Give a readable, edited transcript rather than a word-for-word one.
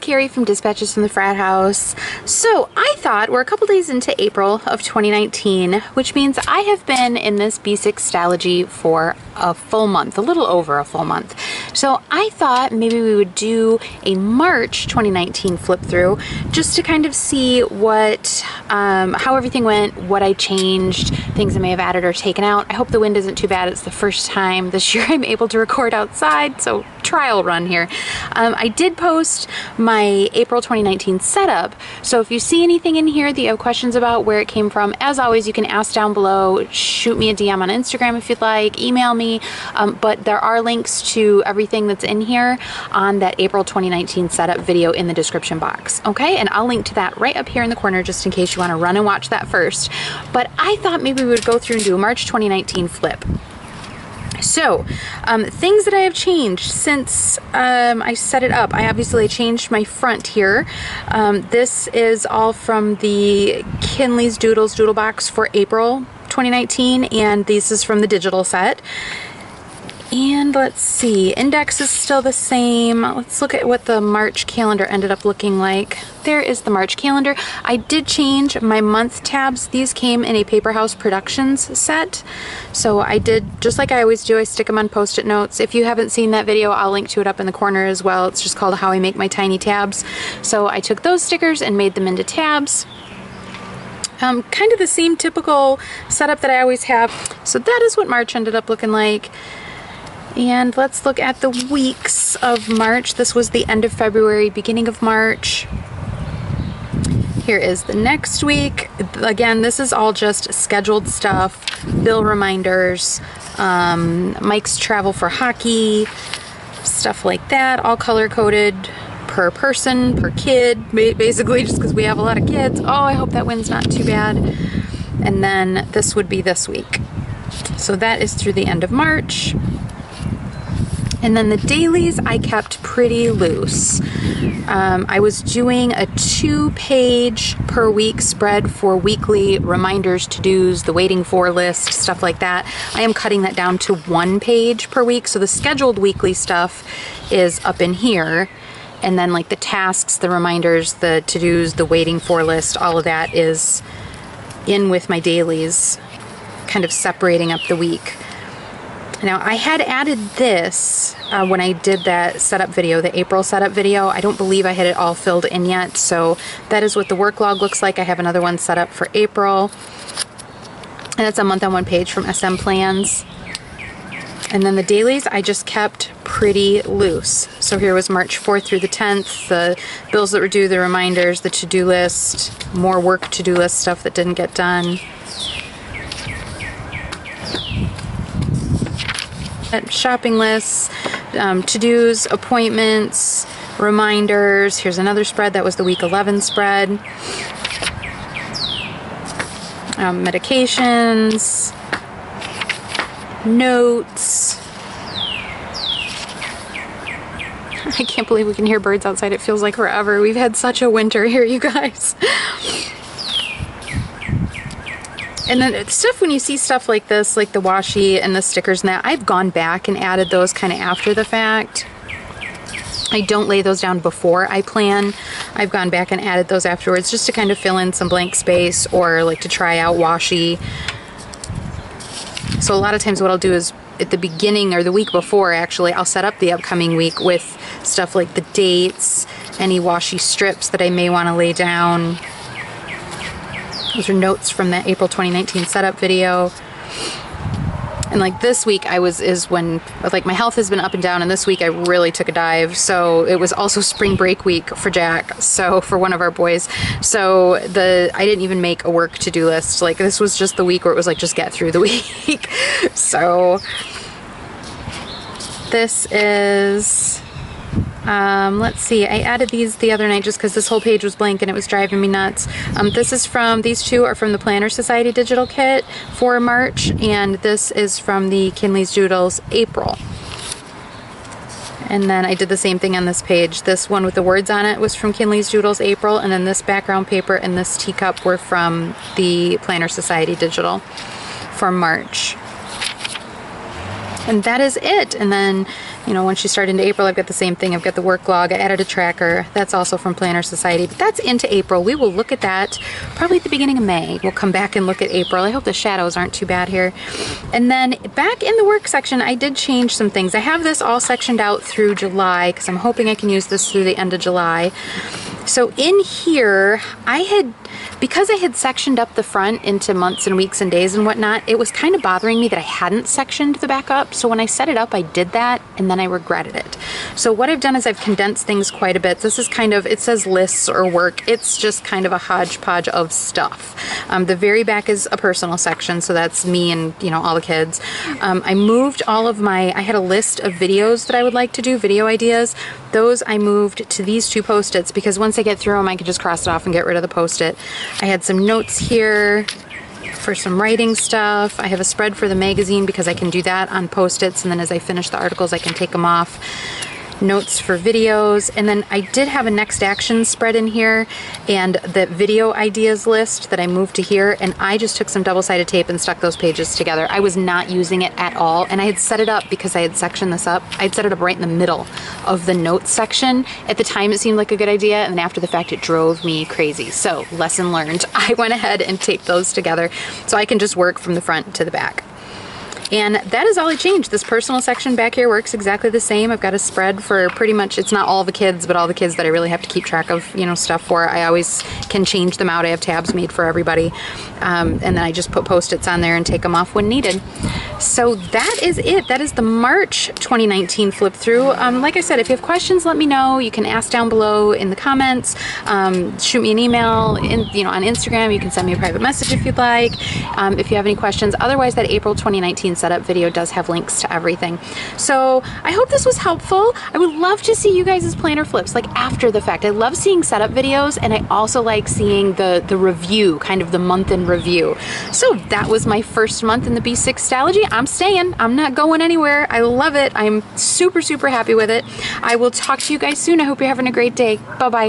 Carrie from Dispatches from the Frat House. So I thought we're a couple days into April of 2019, which means I have been in this B6 Stalogy for a full month, a little over a full month. So I thought maybe we would do a March 2019 flip through just to kind of see what, how everything went, what I changed, things I may have added or taken out. I hope the wind isn't too bad. It's the first time this year I'm able to record outside, so trial run here. I did post my April 2019 setup, so if you see anything in here that you have questions about where it came from, as always, you can ask down below, shoot me a DM on Instagram if you'd like, email me, but there are links to everything that's in here on that April 2019 setup video in the description box, okay? And I'll link to that right up here in the corner just in case you want to run and watch that first. But I thought maybe we would go through and do a March 2019 flip. So, things that I have changed since I set it up. I obviously changed my front here. This is all from the Kinley's Doodles Doodle Box for April 2019, and this is from the digital set. And let's see, index is still the same. Let's look at what the March calendar ended up looking like. There is the March calendar. I did change my month tabs. These came in a Paper House Productions set. So I did, just like I always do, I stick them on Post-it notes. If you haven't seen that video, I'll link to it up in the corner as well. It's just called How I Make My Tiny Tabs. So I took those stickers and made them into tabs. Kind of the same typical setup that I always have. So that is what March ended up looking like. And let's look at the weeks of March. This was the end of February, beginning of March. Here is the next week. Again, this is all just scheduled stuff, bill reminders, Mike's travel for hockey, stuff like that, all color-coded per person, per kid, basically just because we have a lot of kids. Oh, I hope that wind's not too bad. And then this would be this week. So that is through the end of March. And then the dailies I kept pretty loose. I was doing a 2-page per week spread for weekly reminders, to-dos, the waiting for list, stuff like that. I am cutting that down to 1 page per week. So the scheduled weekly stuff is up in here. And then like the tasks, the reminders, the to-dos, the waiting for list, all of that is in with my dailies, kind of separating up the week. Now, I had added this when I did that setup video, the April setup video. I don't believe I had it all filled in yet, so that is what the work log looks like. I have another one set up for April, and it's a month-on-one page from SM Plans. And then the dailies I just kept pretty loose. So here was March 4th through the 10th, the bills that were due, the reminders, the to-do list, more work to-do list stuff that didn't get done. Shopping lists, to-dos, appointments, reminders. Here's another spread. That was the week 11 spread. Medications, notes. I can't believe we can hear birds outside. It feels like forever. We've had such a winter here, you guys. And then stuff, when you see stuff like this, like the washi and the stickers and that, I've gone back and added those kind of after the fact. I don't lay those down before I plan. I've gone back and added those afterwards just to kind of fill in some blank space or like to try out washi. So a lot of times what I'll do is at the beginning or the week before, actually, I'll set up the upcoming week with stuff like the dates, any washi strips that I may want to lay down. Those are notes from that April 2019 setup video. And like this week is when like my health has been up and down, and this week I really took a dive. So it was also spring break week for Jack, so for one of our boys. So I didn't even make a work to-do list. Like this was just the week where it was like, just get through the week. So this is, let's see, I added these the other night just because this whole page was blank and it was driving me nuts. This is from, these two are from the Planner Society digital kit for March, and this is from the Kinley's Doodles April. And then I did the same thing on this page. This one with the words on it was from Kinley's Doodles April, and then this background paper and this teacup were from the Planner Society digital for March. And that is it. And then You know, once you start into April, I've got the same thing. I've got the work log. I added a tracker. That's also from Planner Society, but that's into April. We will look at that probably at the beginning of May. We'll come back and look at April. I hope the shadows aren't too bad here. And then back in the work section, I did change some things. I have this all sectioned out through July because I'm hoping I can use this through the end of July. So in here, because I had sectioned up the front into months and weeks and days and whatnot, it was kind of bothering me that I hadn't sectioned the back up. So when I set it up, I did that and then I regretted it. So what I've done is I've condensed things quite a bit. This is kind of, it says lists or work. It's just kind of a hodgepodge of stuff. The very back is a personal section. So that's me and, you know, all the kids. I moved all of I had a list of videos that I would like to do, video ideas. Those I moved to these two Post-its because once I get through them, I can just cross it off and get rid of the Post-it. I had some notes here for some writing stuff. I have a spread for the magazine because I can do that on Post-its, and then as I finish the articles, I can take them off. Notes for videos, and then I did have a next action spread in here and the video ideas list that I moved to here, and I just took some double-sided tape and stuck those pages together. I was not using it at all, and I had set it up because I had sectioned this up. I'd set it up right in the middle of the notes section. At the time it seemed like a good idea, and then after the fact it drove me crazy. So lesson learned. I went ahead and taped those together so I can just work from the front to the back. And that is all I changed. This personal section back here works exactly the same. I've got a spread for pretty much, it's not all the kids, but all the kids that I really have to keep track of, you know, stuff for. I always can change them out. I have tabs made for everybody. And then I just put Post-its on there and take them off when needed. So that is it. That is the March 2019 flip through. Like I said, if you have questions, let me know. You can ask down below in the comments. Shoot me an email on Instagram. You can send me a private message if you'd like. If you have any questions. Otherwise, that April 2019 setup video does have links to everything. So I hope this was helpful. I would love to see you guys' planner flips like after the fact. I love seeing setup videos, and I also like seeing the review, kind of the month in review. So that was my first month in the B6 Stalogy. I'm staying. I'm not going anywhere. I love it. I'm super, super happy with it. I will talk to you guys soon. I hope you're having a great day. Bye-bye.